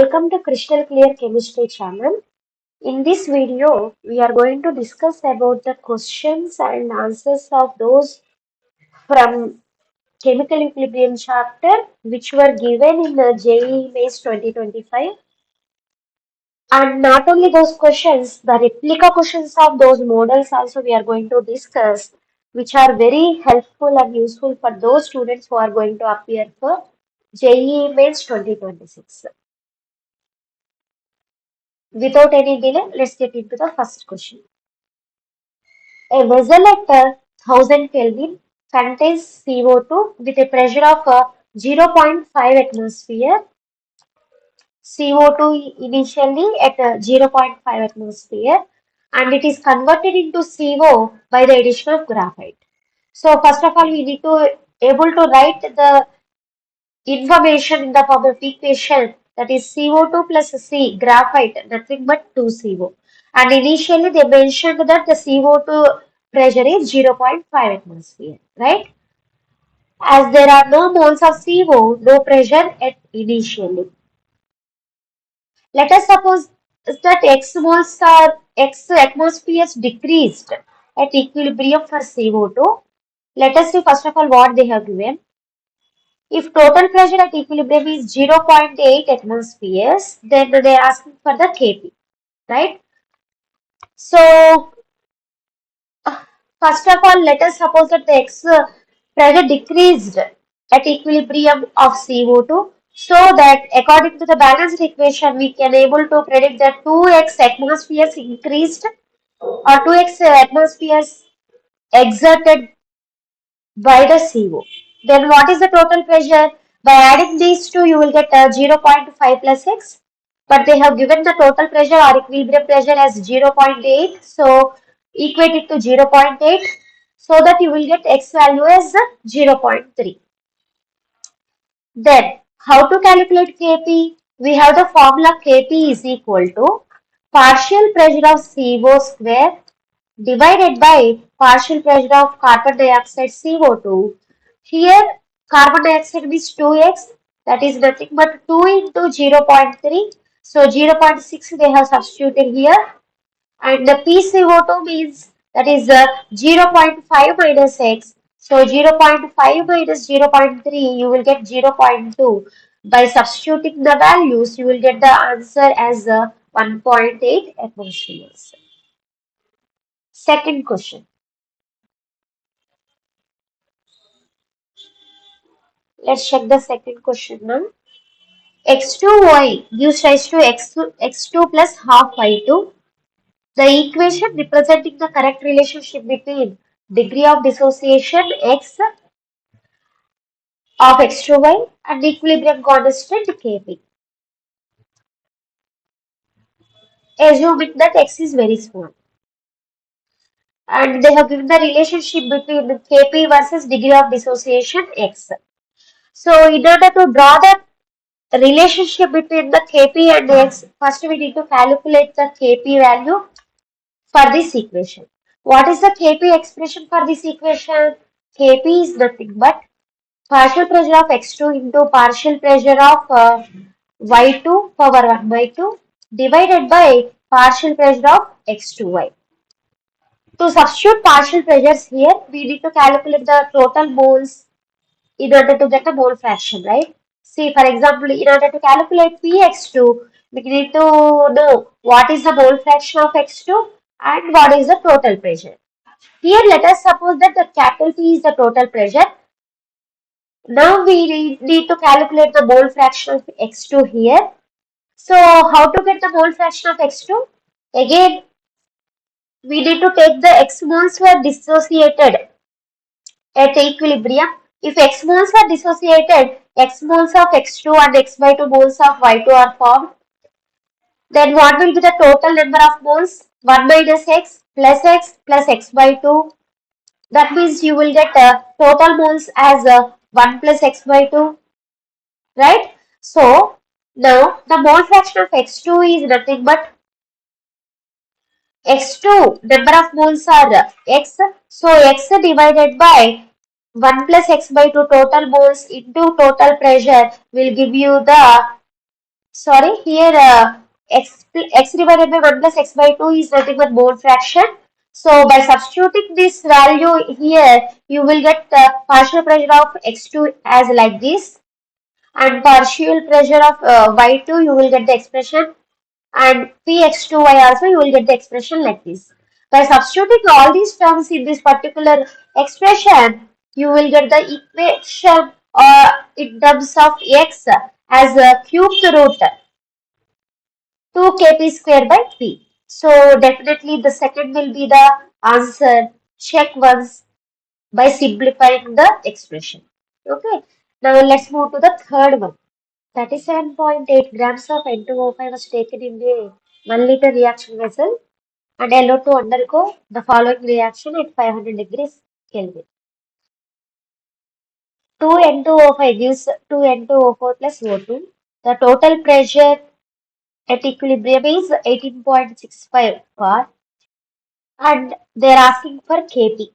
Welcome to Crystal Clear Chemistry channel. In this video, we are going to discuss about the questions and answers of those from Chemical Equilibrium chapter which were given in the JEE Mains 2025. And not only those questions, the replica questions of those models also we are going to discuss, which are very helpful and useful for those students who are going to appear for JEE Mains 2026. Without any delay, let's get into the first question. A vessel at 1000 Kelvin contains CO2 with a pressure of 0.5 atmosphere. CO2 initially at 0.5 atmosphere, and it is converted into CO by the addition of graphite. So first of all, we need to able to write the information in the form of equation, that is CO2 plus C, graphite, nothing but 2CO. And initially they mentioned that the CO2 pressure is 0.5 atmosphere, right? As there are no moles of CO, no pressure at initially. Let us suppose that X moles or X atmospheres decreased at equilibrium for CO2. Let us see first of all what they have given. If total pressure at equilibrium is 0.8 atmospheres, then they are asking for the Kp, right? So, first of all, let us suppose that the X pressure decreased at equilibrium of CO2, so that according to the balanced equation, we can able to predict that 2x atmospheres increased or 2x atmospheres exerted by the CO. Then what is the total pressure? By adding these two, you will get 0.5 plus x. But they have given the total pressure or equilibrium pressure as 0.8. So equate it to 0.8 so that you will get x value as 0.3. Then how to calculate Kp? We have the formula Kp is equal to partial pressure of CO square divided by partial pressure of carbon dioxide CO2. Here carbon dioxide means 2x, that is nothing but 2 into 0.3. So 0.6 they have substituted here, and the PCO2 means that is 0.5 minus x. So 0.5 minus 0.3 you will get 0.2. By substituting the values you will get the answer as 1.8 atmospheres. Second question. Let's check the second question now. X2y gives rise to x2 plus half y2. The equation representing the correct relationship between degree of dissociation x of x2y and equilibrium constant Kp. Assuming that x is very small. And they have given the relationship between Kp versus degree of dissociation x. So in order to draw the relationship between the Kp and x, first we need to calculate the Kp value for this equation. What is the Kp expression for this equation? Kp is nothing but partial pressure of x2 into partial pressure of y2 power 1 by 2 divided by partial pressure of x2y. To substitute partial pressures here, we need to calculate the total moles in order to get the mole fraction, right? See, for example, in order to calculate Px2, we need to know what is the mole fraction of x2 and what is the total pressure. Here, let us suppose that the capital P is the total pressure. Now we need to calculate the mole fraction of x2 here. So, how to get the mole fraction of x2? Again, we need to take the x moles were dissociated at equilibrium. If x moles are dissociated, x moles of x2 and x by 2 moles of y2 are formed. Then what will be the total number of moles? 1 minus x plus x by 2. That means you will get total moles as 1 plus x by 2. Right? So, now the mole fraction of x2 is nothing but x2 number of moles are x. So, x divided by 1 plus x by 2 total moles into total pressure will give you the Sorry, here x divided by 1 plus x by 2 is nothing but mole fraction. So by substituting this value here, you will get the partial pressure of x2 as like this, and partial pressure of y2, you will get the expression, and px2y also you will get the expression like this. By substituting all these terms in this particular expression, you will get the equation in terms of x as a cubed root 2 kp square by p. So definitely the second will be the answer. Check once by simplifying the expression. Okay. Now let's move to the third one. 37.8 grams of N2O5 was taken in a 1 liter reaction vessel and allowed to undergo the following reaction at 500 degrees Kelvin. 2 N2O5 gives 2 N2O4 plus O2. The total pressure at equilibrium is 18.65 bar, and they are asking for Kp.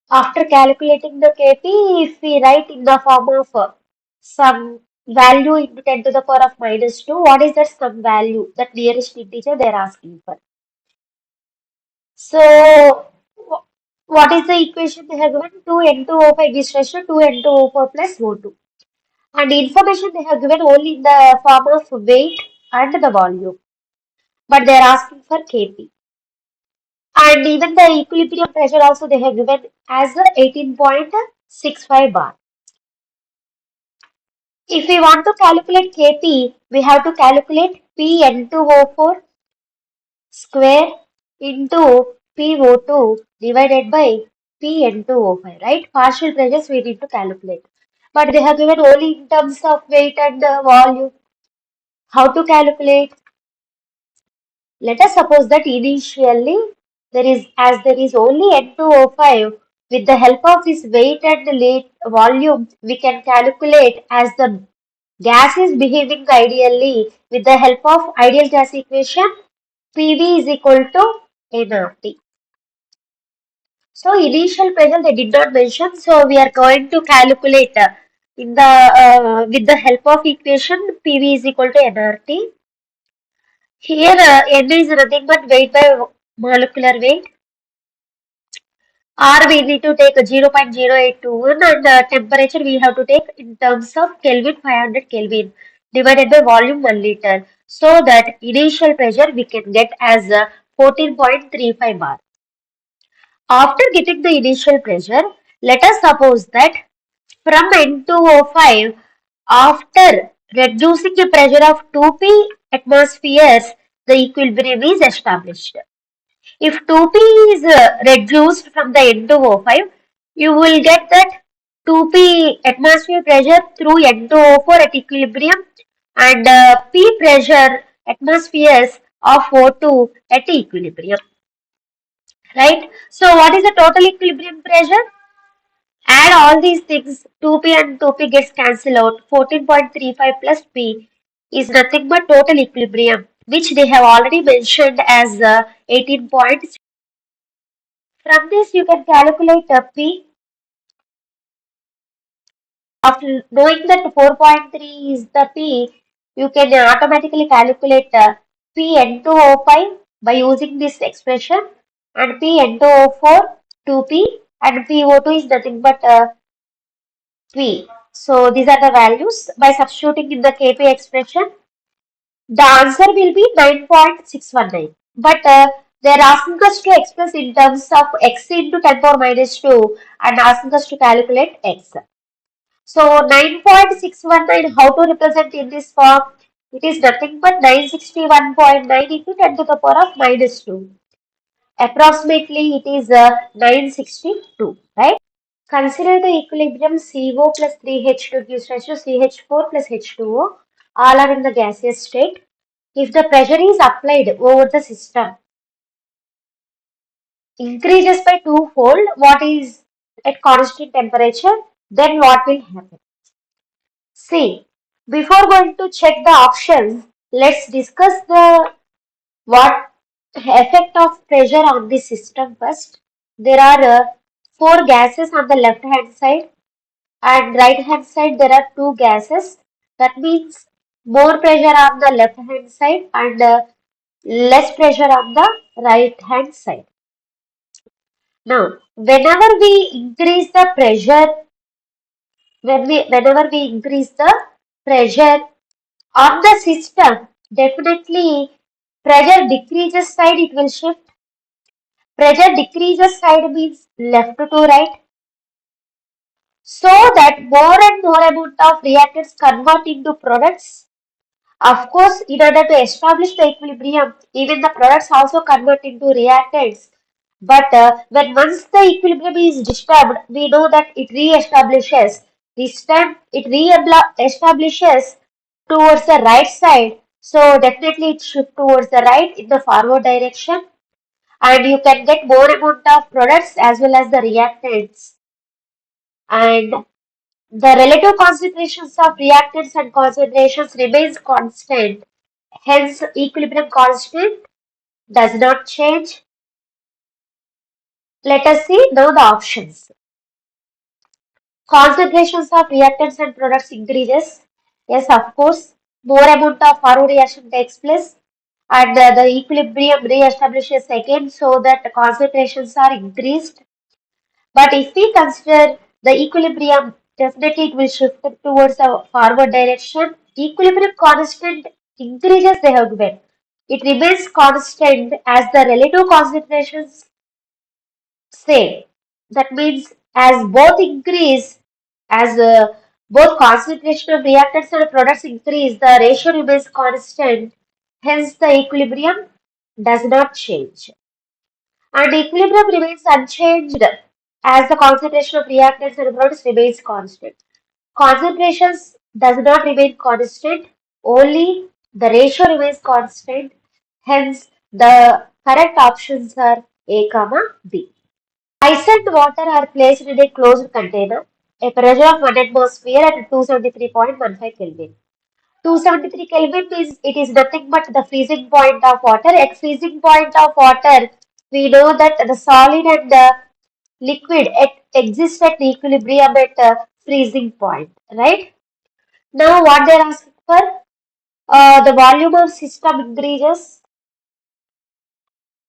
After calculating the Kp, if we write in the form of some value into 10 to the power of minus 2, what is that some value, that nearest integer they are asking for? So, what is the equation they have given? 2N2O5 is ratio 2N2O4 plus O2. And the information they have given only in the form of weight and the volume. But they are asking for Kp. And even the equilibrium pressure also they have given as 18.65 bar. If we want to calculate Kp, we have to calculate Pn2O4 square into PO2 divided by Pn2O5, right? Partial pressures we need to calculate. But they have given only in terms of weight and volume. How to calculate? Let us suppose that initially there is only N2O5, with the help of this weight and the volume, we can calculate as the gas is behaving ideally with the help of ideal gas equation PV is equal to nRT. So initial pressure they did not mention, so we are going to calculate in the with the help of equation PV is equal to nRT. Here, N is nothing but weight by molecular weight. R we need to take 0.0821, and temperature we have to take in terms of Kelvin, 500 Kelvin divided by volume 1 liter. So that initial pressure we can get as 14.35 bar. After getting the initial pressure, let us suppose that from N2O5, after reducing the pressure of 2p atmospheres, the equilibrium is established. If 2p is reduced from the N2O5, you will get that 2p atmosphere pressure through N2O4 at equilibrium, and p pressure atmospheres of O2 at equilibrium. Right? So what is the total equilibrium pressure? Add all these things, 2p and 2p gets cancelled out. 14.35 plus p is nothing but total equilibrium, which they have already mentioned as 18 points. From this, you can calculate p. After knowing that 4.3 is the p, you can automatically calculate Pn2O5 by using this expression, and Pn2O4 2p, and PO2 is nothing but p. So these are the values. By substituting in the Kp expression, the answer will be 9.619. But they are asking us to express in terms of x into 10 power minus 2 and asking us to calculate x. So 9.619, how to represent in this form? It is nothing but 961.9 into 10 to the power of minus 2. Approximately it is 962, right? Consider the equilibrium CO plus 3H2 gives rise to CH4 plus H2O. All are in the gaseous state. If the pressure is applied over the system, increases by twofold, what is at constant temperature, then what will happen? See, before going to check the options, let's discuss the what effect of pressure on the system first. There are four gases on the left hand side, and right hand side there are two gases. That means more pressure on the left hand side and less pressure on the right hand side. Now, whenever we increase the pressure, whenever we increase the pressure on the system, definitely pressure decreases side it will shift. Pressure decreases side means left to right. So that more and more amount of reactants convert into products. Of course, in order to establish the equilibrium, even the products also convert into reactants. But when once the equilibrium is disturbed, we know that it re-establishes. This time it re-establishes towards the right side. So definitely it shifts towards the right in the forward direction. And you can get more amount of products as well as the reactants. And the relative concentrations of reactants and concentrations remains constant. Hence, equilibrium constant does not change. Let us see now the options. Concentrations of reactants and products increases. Yes, of course, more amount of forward reaction takes place and the equilibrium re-establishes again so that the concentrations are increased. But if we consider the equilibrium, definitely it will shift towards the forward direction. Equilibrium constant increases the argument. It remains constant as the relative concentrations same. That means as both increase, as both concentration of reactants and products increase, the ratio remains constant. Hence, the equilibrium does not change. And equilibrium remains unchanged as the concentration of reactants and products remains constant. Concentrations does not remain constant, only the ratio remains constant. Hence, the correct options are A, comma B. Ice and water are placed in a closed container, a pressure of 1 atmosphere at 273.15 Kelvin. 273 Kelvin means it is nothing but the freezing point of water. At freezing point of water, we know that the solid and the liquid exist at equilibrium at freezing point, right? Now, what they are asking for? The volume of system increases.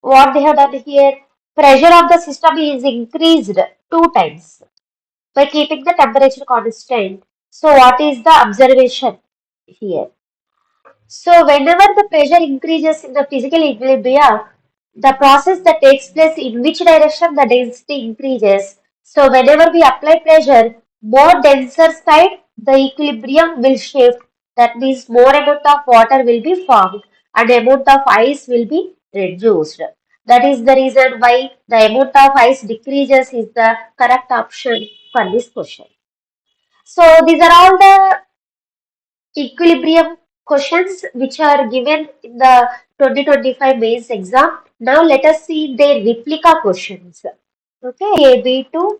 What they have done here? Pressure of the system is increased 2 times by keeping the temperature constant. So, what is the observation here? So, whenever the pressure increases in the physical equilibrium, the process that takes place in which direction the density increases. So, whenever we apply pressure, more denser side, the equilibrium will shift. That means more amount of water will be formed and amount of ice will be reduced. That is the reason why the amount of ice decreases is the correct option for this question. So, these are all the equilibrium questions which are given in the 2025 mains exam. Now let us see their replica questions. Okay, AB2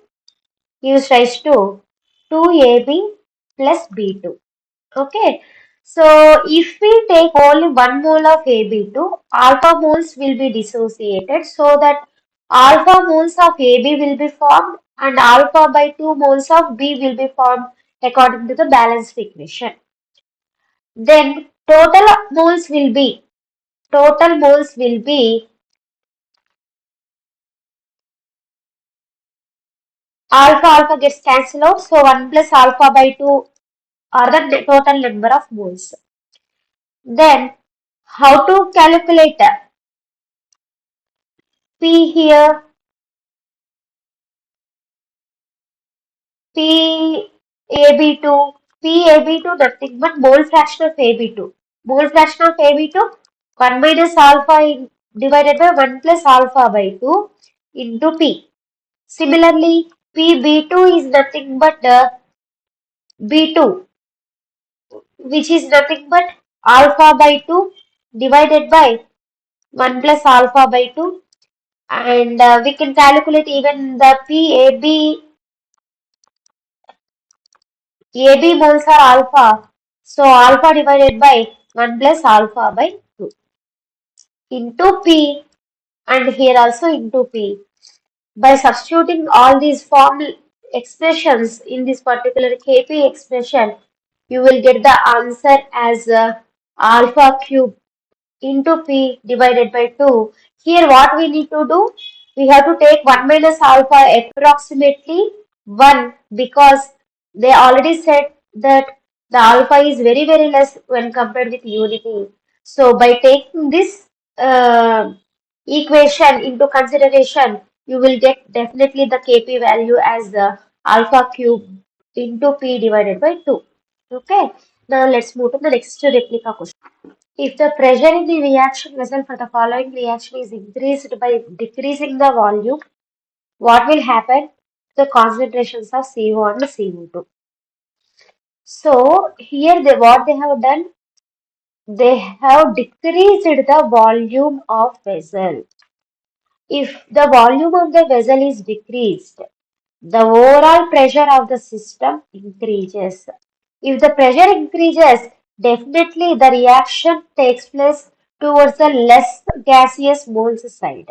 gives rise to 2AB plus B2. Okay, so if we take only 1 mole of AB2, alpha moles will be dissociated so that alpha moles of AB will be formed and alpha by 2 moles of B will be formed according to the balanced equation. Then total moles will be alpha alpha gets cancelled out, so 1 plus alpha by 2 are the total number of moles. Then how to calculate P here? PAB2, PAB2 nothing but mole fraction of AB2. Mole fraction of AB2 1 minus alpha divided by 1 plus alpha by 2 into P. Similarly, PB2 is nothing but B2, which is nothing but alpha by 2 divided by 1 plus alpha by 2, and we can calculate even the PAB. AB moles are alpha, so alpha divided by 1 plus alpha by 2 into P, and here also into P. By substituting all these formal expressions in this particular Kp expression, you will get the answer as alpha cube into p divided by 2. Here what we need to do? We have to take 1 minus alpha approximately 1, because they already said that the alpha is very very less when compared with unity. So by taking this equation into consideration, you will get definitely the Kp value as alpha cube into p divided by 2. Okay. Now let's move to the next replica question. If the pressure in the reaction vessel for the following reaction is increased by decreasing the volume, what will happen? The concentrations of CO and CO2. So here what they have done, they have decreased the volume of vessel. If the volume of the vessel is decreased, the overall pressure of the system increases. If the pressure increases, definitely the reaction takes place towards the less gaseous moles side.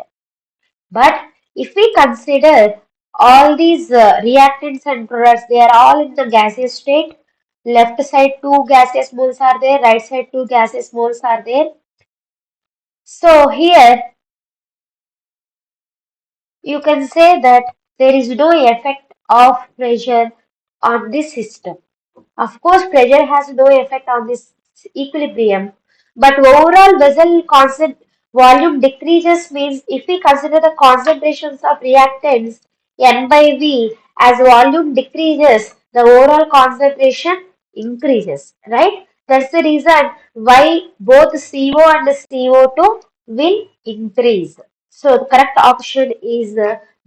But if we consider all these reactants and products, they are all in the gaseous state. Left side 2 gaseous moles are there, right side 2 gaseous moles are there. So here you can say that there is no effect of pressure on this system. Of course, pressure has no effect on this equilibrium, but overall vessel constant volume decreases means if we consider the concentrations of reactants N by V as volume decreases, the overall concentration increases, right? That's the reason why both CO and CO2 will increase. So the correct option is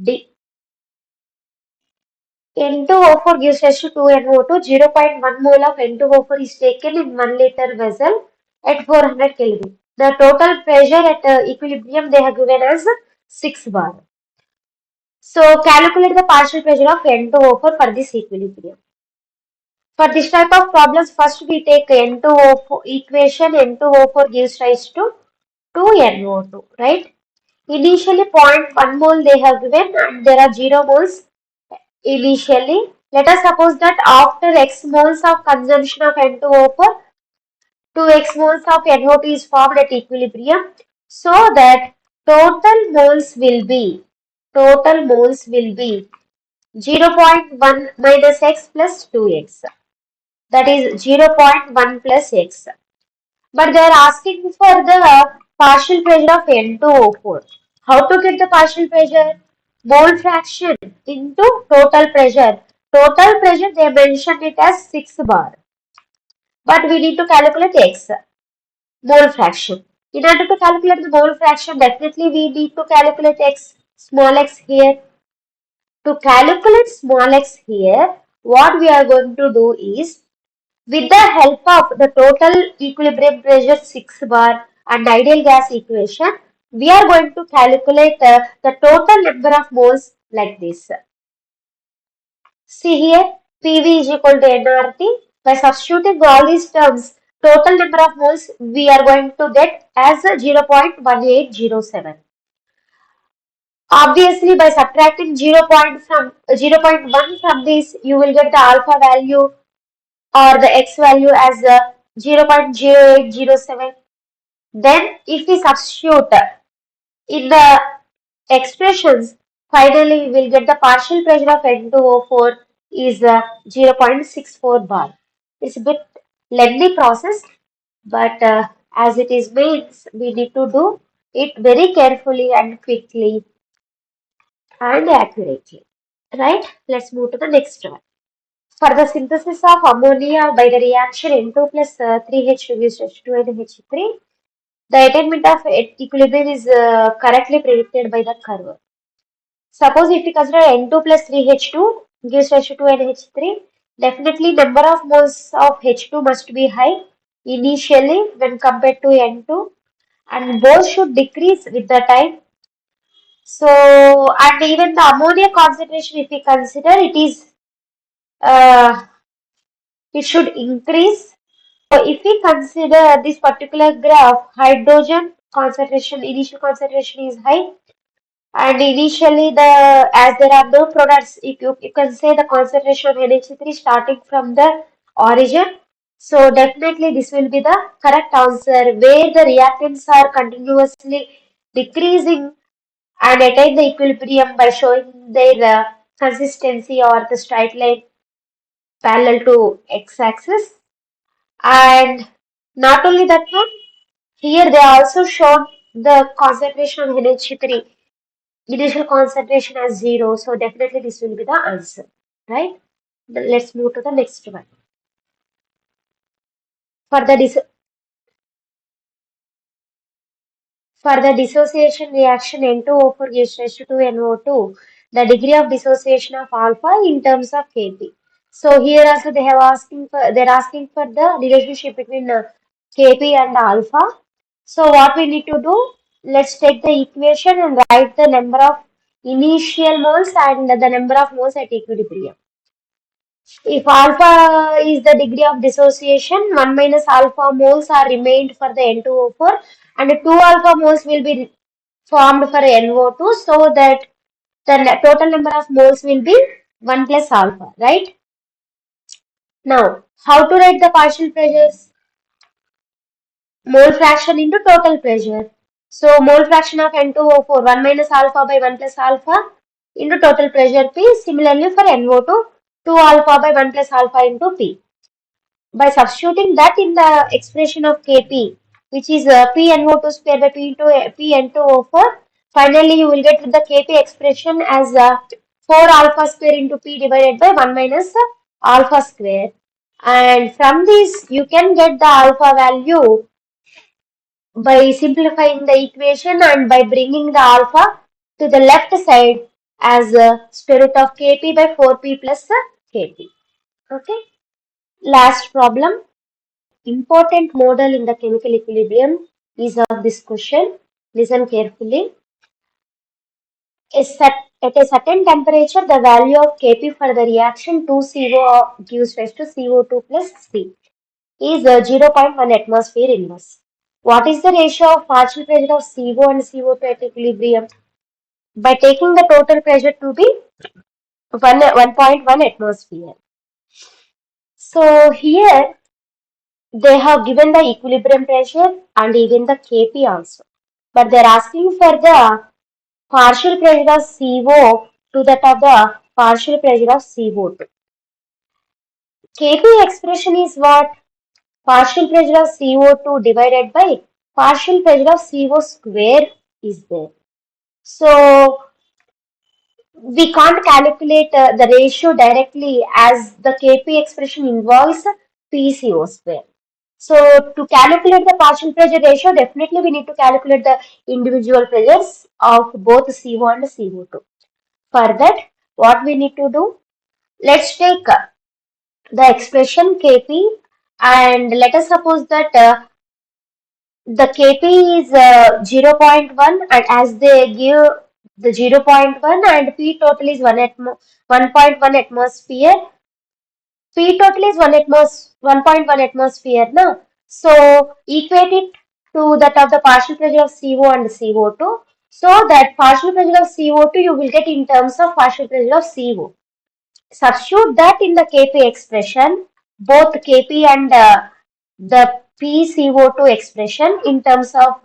D. N2O4 gives rise to 2NO2. 0.1 mole of N2O4 is taken in 1 liter vessel at 400 Kelvin. The total pressure at equilibrium they have given as 6 bar. So calculate the partial pressure of N2O4 for this equilibrium. For this type of problems, first we take N2O4 equation. N2O4 gives rise to 2NO2, right? Initially 0.1 mole they have given and there are 0 moles initially. Let us suppose that after x moles of consumption of N2O4, 2x moles of NO2 is formed at equilibrium, so that total moles will be 0.1 minus x plus 2x, that is 0.1 plus x. But they are asking for the partial pressure of N2O4. How to get the partial pressure? Mole fraction into total pressure. Total pressure they mentioned it as 6 bar. But we need to calculate x, mole fraction. In order to calculate the mole fraction, definitely we need to calculate x, small x here. To calculate small x here, what we are going to do is, with the help of the total equilibrium pressure 6 bar and ideal gas equation, we are going to calculate the total number of moles like this. See here, PV is equal to nRT. By substituting all these terms, total number of moles we are going to get as 0.1807. Obviously, by subtracting 0.1 from this, you will get the alpha value or the x value as 0.0807. Then if we substitute in the expressions, finally we will get the partial pressure of N2O4 is 0.64 bar. It's a bit lengthy process, but as it is means, we need to do it very carefully and quickly and accurately. Right? Let's move to the next one. For the synthesis of ammonia by the reaction N2 plus 3H2 gives H2 and H3, the attainment of equilibrium is correctly predicted by the curve. Suppose if we consider N2 plus 3H2 gives H2 and H3, definitely number of moles of H2 must be high initially when compared to N2, and both should decrease with the time. So, and even the ammonia concentration, if we consider, uh, it should increase. So if we consider this particular graph, hydrogen concentration, initial concentration is high, and initially as there are no products, you can say the concentration of NH3 starting from the origin, So definitely this will be the correct answer, where the reactants are continuously decreasing and attain the equilibrium by showing their consistency or the straight line parallel to x-axis. And not only that one, here they also showed the concentration of NH3, initial concentration as 0. So definitely this will be the answer, right? Let's move to the next one. For the dissociation reaction N2O4 gives rise to 2NO2, the degree of dissociation of alpha in terms of Kp. So here also they're asking for the relationship between Kp and alpha. So what we need to do, let's take the equation and write the number of initial moles and the number of moles at equilibrium. If alpha is the degree of dissociation, 1 minus alpha moles are remained for the N2O4 and 2 alpha moles will be formed for NO2, so that the total number of moles will be 1 plus alpha, right? Now, how to write the partial pressures? Mole fraction into total pressure. So, mole fraction of N2O4, 1 minus alpha by 1 plus alpha into total pressure P. Similarly, for NO2, 2 alpha by 1 plus alpha into P. By substituting that in the expression of Kp, which is PnO2 square by P into PN2O4, finally you will get the Kp expression as 4 alpha square into P divided by 1 minus alpha square. And from this, you can get the alpha value by simplifying the equation and by bringing the alpha to the left side as square root of Kp by 4P plus Kp. Okay. Last problem. Important model in the chemical equilibrium is of this question. Listen carefully. At a certain temperature, the value of Kp for the reaction 2CO gives rise to CO2 plus C is 0.1 atmosphere inverse. What is the ratio of partial pressure of CO and CO2 at equilibrium? By taking the total pressure to be 1.1 atmosphere. So here they have given the equilibrium pressure and even the Kp also. But they are asking for the partial pressure of CO to that of the partial pressure of CO2. Kp expression is what? Partial pressure of CO2 divided by partial pressure of CO square is there. So we can't calculate the ratio directly as the Kp expression involves PCO square. So to calculate the partial pressure ratio, definitely we need to calculate the individual pressures of both CO and CO2. For that, what we need to do? Let's take the expression Kp and let us suppose that the Kp is 0.1 and as they give the 0.1 and P total is 1.1 atmosphere. P total is 1.1 atmosphere now. So equate it to that of the partial pressure of CO and CO2. So that partial pressure of CO2 you will get in terms of partial pressure of CO. Substitute that in the Kp expression, both Kp and the PCO2 expression in terms of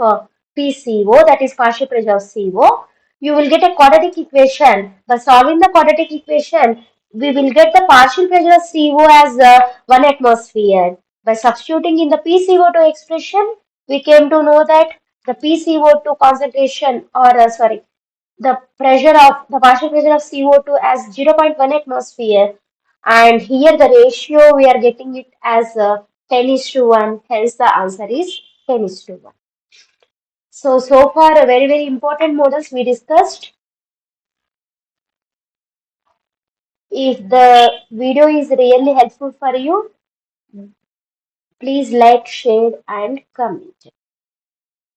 PCO, that is partial pressure of CO. You will get a quadratic equation. By solving the quadratic equation, we will get the partial pressure of CO as 1 atmosphere. By substituting in the PCO2 expression, we came to know that the PCO2 concentration or the pressure of the partial pressure of CO2 as 0.1 atmosphere, and here the ratio we are getting it as 10 is to 1, hence the answer is 10 is to 1. So far very important models we discussed. If the video is really helpful for you, please like, share and comment.